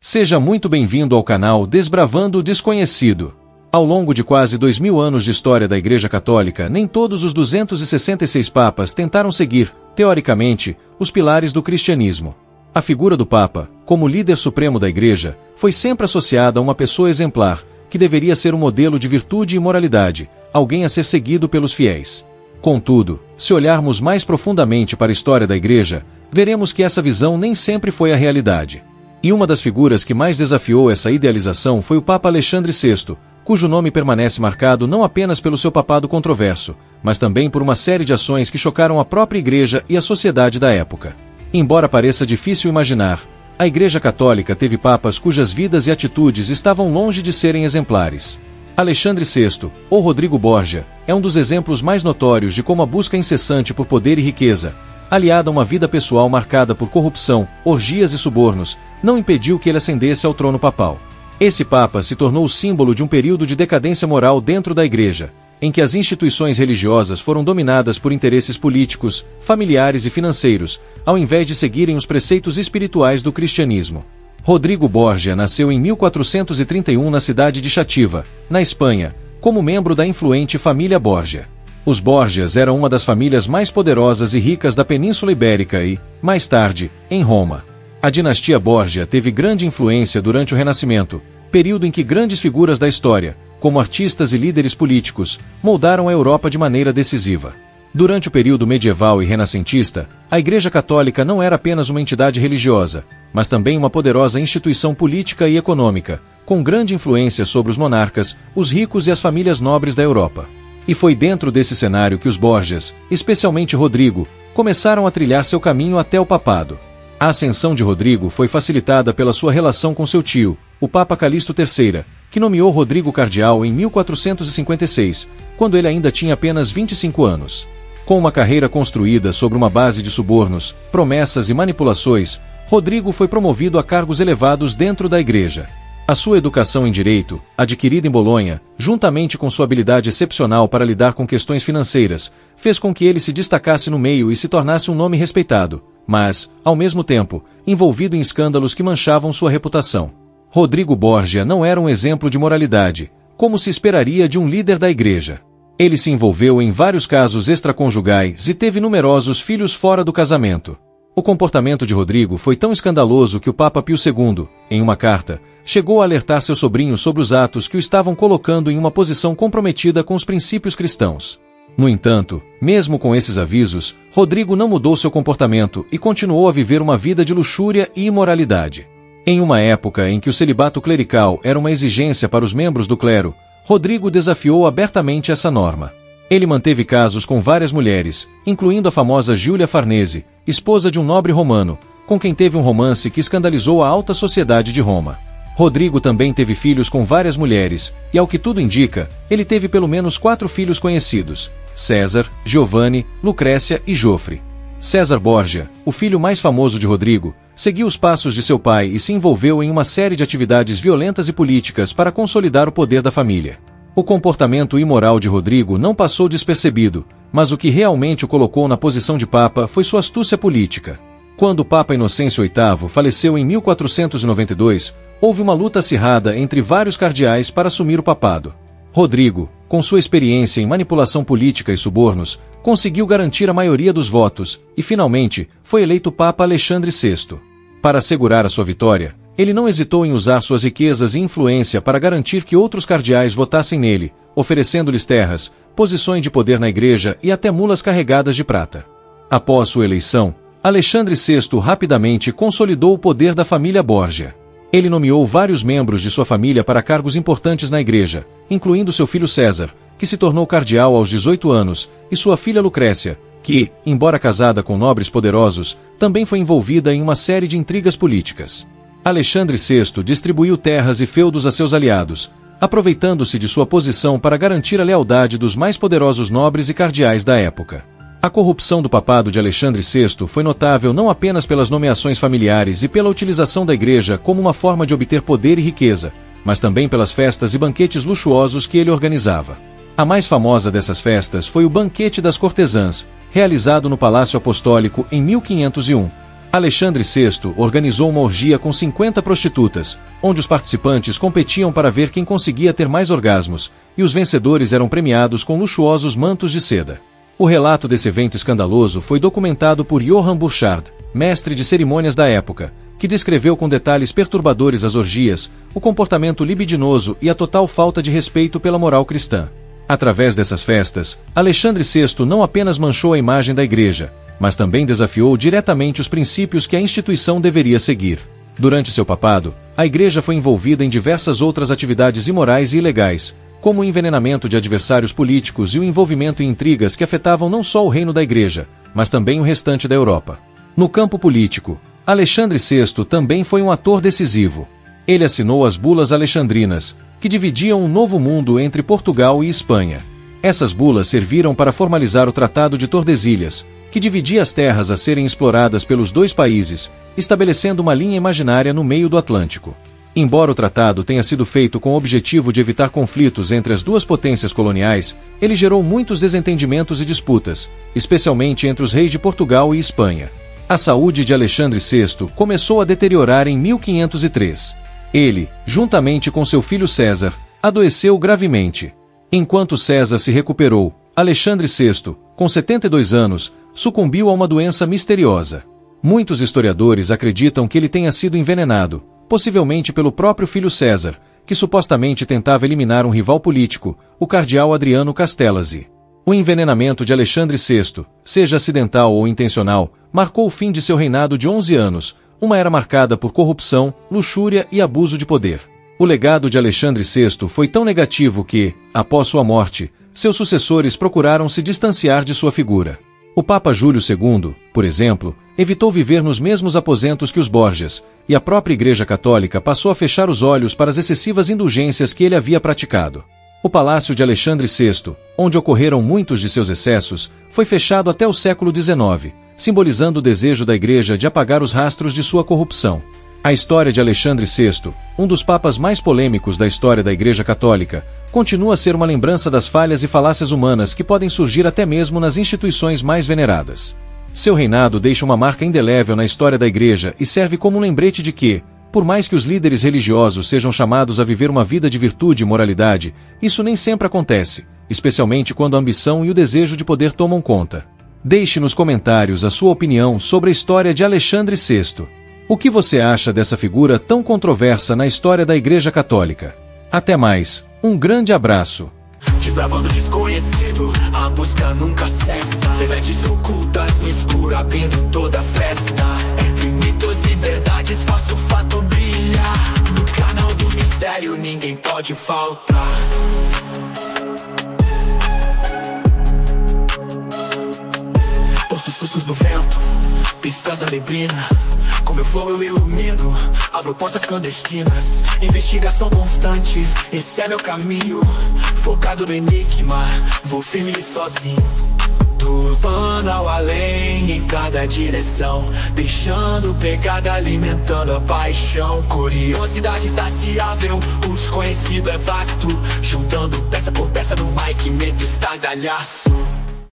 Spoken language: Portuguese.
Seja muito bem-vindo ao canal Desbravando o Desconhecido. Ao longo de quase 2000 anos de história da Igreja Católica, nem todos os 266 papas tentaram seguir, teoricamente, os pilares do cristianismo. A figura do Papa, como líder supremo da Igreja, foi sempre associada a uma pessoa exemplar, que deveria ser um modelo de virtude e moralidade, alguém a ser seguido pelos fiéis. Contudo, se olharmos mais profundamente para a história da Igreja, veremos que essa visão nem sempre foi a realidade. E uma das figuras que mais desafiou essa idealização foi o Papa Alexandre VI, cujo nome permanece marcado não apenas pelo seu papado controverso, mas também por uma série de ações que chocaram a própria Igreja e a sociedade da época. Embora pareça difícil imaginar, a Igreja Católica teve papas cujas vidas e atitudes estavam longe de serem exemplares. Alexandre VI, ou Rodrigo Borgia, é um dos exemplos mais notórios de como a busca incessante por poder e riqueza, aliada a uma vida pessoal marcada por corrupção, orgias e subornos, não impediu que ele ascendesse ao trono papal. Esse papa se tornou o símbolo de um período de decadência moral dentro da Igreja, em que as instituições religiosas foram dominadas por interesses políticos, familiares e financeiros, ao invés de seguirem os preceitos espirituais do cristianismo. Rodrigo Borgia nasceu em 1431 na cidade de Xativa, na Espanha, como membro da influente família Borgia. Os Borgias eram uma das famílias mais poderosas e ricas da Península Ibérica e, mais tarde, em Roma. A dinastia Borgia teve grande influência durante o Renascimento, período em que grandes figuras da história, como artistas e líderes políticos, moldaram a Europa de maneira decisiva. Durante o período medieval e renascentista, a Igreja Católica não era apenas uma entidade religiosa, mas também uma poderosa instituição política e econômica, com grande influência sobre os monarcas, os ricos e as famílias nobres da Europa. E foi dentro desse cenário que os Borgias, especialmente Rodrigo, começaram a trilhar seu caminho até o papado. A ascensão de Rodrigo foi facilitada pela sua relação com seu tio, o Papa Calixto III, que nomeou Rodrigo cardeal em 1456, quando ele ainda tinha apenas 25 anos. Com uma carreira construída sobre uma base de subornos, promessas e manipulações, Rodrigo foi promovido a cargos elevados dentro da Igreja. A sua educação em direito, adquirida em Bolonha, juntamente com sua habilidade excepcional para lidar com questões financeiras, fez com que ele se destacasse no meio e se tornasse um nome respeitado, mas, ao mesmo tempo, envolvido em escândalos que manchavam sua reputação. Rodrigo Borgia não era um exemplo de moralidade, como se esperaria de um líder da Igreja. Ele se envolveu em vários casos extraconjugais e teve numerosos filhos fora do casamento. O comportamento de Rodrigo foi tão escandaloso que o Papa Pio II, em uma carta, chegou a alertar seu sobrinho sobre os atos que o estavam colocando em uma posição comprometida com os princípios cristãos. No entanto, mesmo com esses avisos, Rodrigo não mudou seu comportamento e continuou a viver uma vida de luxúria e imoralidade. Em uma época em que o celibato clerical era uma exigência para os membros do clero, Rodrigo desafiou abertamente essa norma. Ele manteve casos com várias mulheres, incluindo a famosa Giulia Farnese, esposa de um nobre romano, com quem teve um romance que escandalizou a alta sociedade de Roma. Rodrigo também teve filhos com várias mulheres, e ao que tudo indica, ele teve pelo menos 4 filhos conhecidos: César, Giovanni, Lucrécia e Jofre. César Borgia, o filho mais famoso de Rodrigo, seguiu os passos de seu pai e se envolveu em uma série de atividades violentas e políticas para consolidar o poder da família. O comportamento imoral de Rodrigo não passou despercebido, mas o que realmente o colocou na posição de Papa foi sua astúcia política. Quando o Papa Inocêncio VIII faleceu em 1492, houve uma luta acirrada entre vários cardeais para assumir o papado. Rodrigo, com sua experiência em manipulação política e subornos, conseguiu garantir a maioria dos votos e, finalmente, foi eleito Papa Alexandre VI. Para assegurar a sua vitória, ele não hesitou em usar suas riquezas e influência para garantir que outros cardeais votassem nele, oferecendo-lhes terras, posições de poder na Igreja e até mulas carregadas de prata. Após sua eleição, Alexandre VI rapidamente consolidou o poder da família Borgia. Ele nomeou vários membros de sua família para cargos importantes na Igreja, incluindo seu filho César, que se tornou cardeal aos 18 anos, e sua filha Lucrécia, que, embora casada com nobres poderosos, também foi envolvida em uma série de intrigas políticas. Alexandre VI distribuiu terras e feudos a seus aliados, aproveitando-se de sua posição para garantir a lealdade dos mais poderosos nobres e cardeais da época. A corrupção do papado de Alexandre VI foi notável não apenas pelas nomeações familiares e pela utilização da Igreja como uma forma de obter poder e riqueza, mas também pelas festas e banquetes luxuosos que ele organizava. A mais famosa dessas festas foi o Banquete das Cortesãs, realizado no Palácio Apostólico em 1501, Alexandre VI organizou uma orgia com 50 prostitutas, onde os participantes competiam para ver quem conseguia ter mais orgasmos, e os vencedores eram premiados com luxuosos mantos de seda. O relato desse evento escandaloso foi documentado por Johann Burchard, mestre de cerimônias da época, que descreveu com detalhes perturbadores as orgias, o comportamento libidinoso e a total falta de respeito pela moral cristã. Através dessas festas, Alexandre VI não apenas manchou a imagem da Igreja, mas também desafiou diretamente os princípios que a instituição deveria seguir. Durante seu papado, a Igreja foi envolvida em diversas outras atividades imorais e ilegais, como o envenenamento de adversários políticos e o envolvimento em intrigas que afetavam não só o reino da Igreja, mas também o restante da Europa. No campo político, Alexandre VI também foi um ator decisivo. Ele assinou as Bulas Alexandrinas, que dividiam um novo mundo entre Portugal e Espanha. Essas bulas serviram para formalizar o Tratado de Tordesilhas, que dividia as terras a serem exploradas pelos dois países, estabelecendo uma linha imaginária no meio do Atlântico. Embora o tratado tenha sido feito com o objetivo de evitar conflitos entre as duas potências coloniais, ele gerou muitos desentendimentos e disputas, especialmente entre os reis de Portugal e Espanha. A saúde de Alexandre VI começou a deteriorar em 1503. Ele, juntamente com seu filho César, adoeceu gravemente. Enquanto César se recuperou, Alexandre VI, com 72 anos, sucumbiu a uma doença misteriosa. Muitos historiadores acreditam que ele tenha sido envenenado, possivelmente pelo próprio filho César, que supostamente tentava eliminar um rival político, o cardeal Adriano Castellasi. O envenenamento de Alexandre VI, seja acidental ou intencional, marcou o fim de seu reinado de 11 anos, uma era marcada por corrupção, luxúria e abuso de poder. O legado de Alexandre VI foi tão negativo que, após sua morte, seus sucessores procuraram se distanciar de sua figura. O Papa Júlio II, por exemplo, evitou viver nos mesmos aposentos que os Borgias, e a própria Igreja Católica passou a fechar os olhos para as excessivas indulgências que ele havia praticado. O Palácio de Alexandre VI, onde ocorreram muitos de seus excessos, foi fechado até o século XIX, simbolizando o desejo da Igreja de apagar os rastros de sua corrupção. A história de Alexandre VI, um dos papas mais polêmicos da história da Igreja Católica, continua a ser uma lembrança das falhas e falácias humanas que podem surgir até mesmo nas instituições mais veneradas. Seu reinado deixa uma marca indelével na história da Igreja e serve como um lembrete de que, por mais que os líderes religiosos sejam chamados a viver uma vida de virtude e moralidade, isso nem sempre acontece, especialmente quando a ambição e o desejo de poder tomam conta. Deixe nos comentários a sua opinião sobre a história de Alexandre VI. O que você acha dessa figura tão controversa na história da Igreja Católica? Até mais, um grande abraço. Desbravando o desconhecido, a busca nunca cessa. Verdades ocultas no escuro, abrindo toda a festa. Entre mitos e verdades, faço o fato brilhar. No canal do mistério, ninguém pode faltar. Ouço sussurros do vento, pistas da neblina. Com meu flow eu ilumino, abro portas clandestinas. Investigação constante, esse é meu caminho. Focado no enigma, vou firme e sozinho. Do plano ao além, em cada direção. Deixando pegada, alimentando a paixão. Curiosidade insaciável, o desconhecido é vasto. Juntando peça por peça no mic, medo estardalhaço.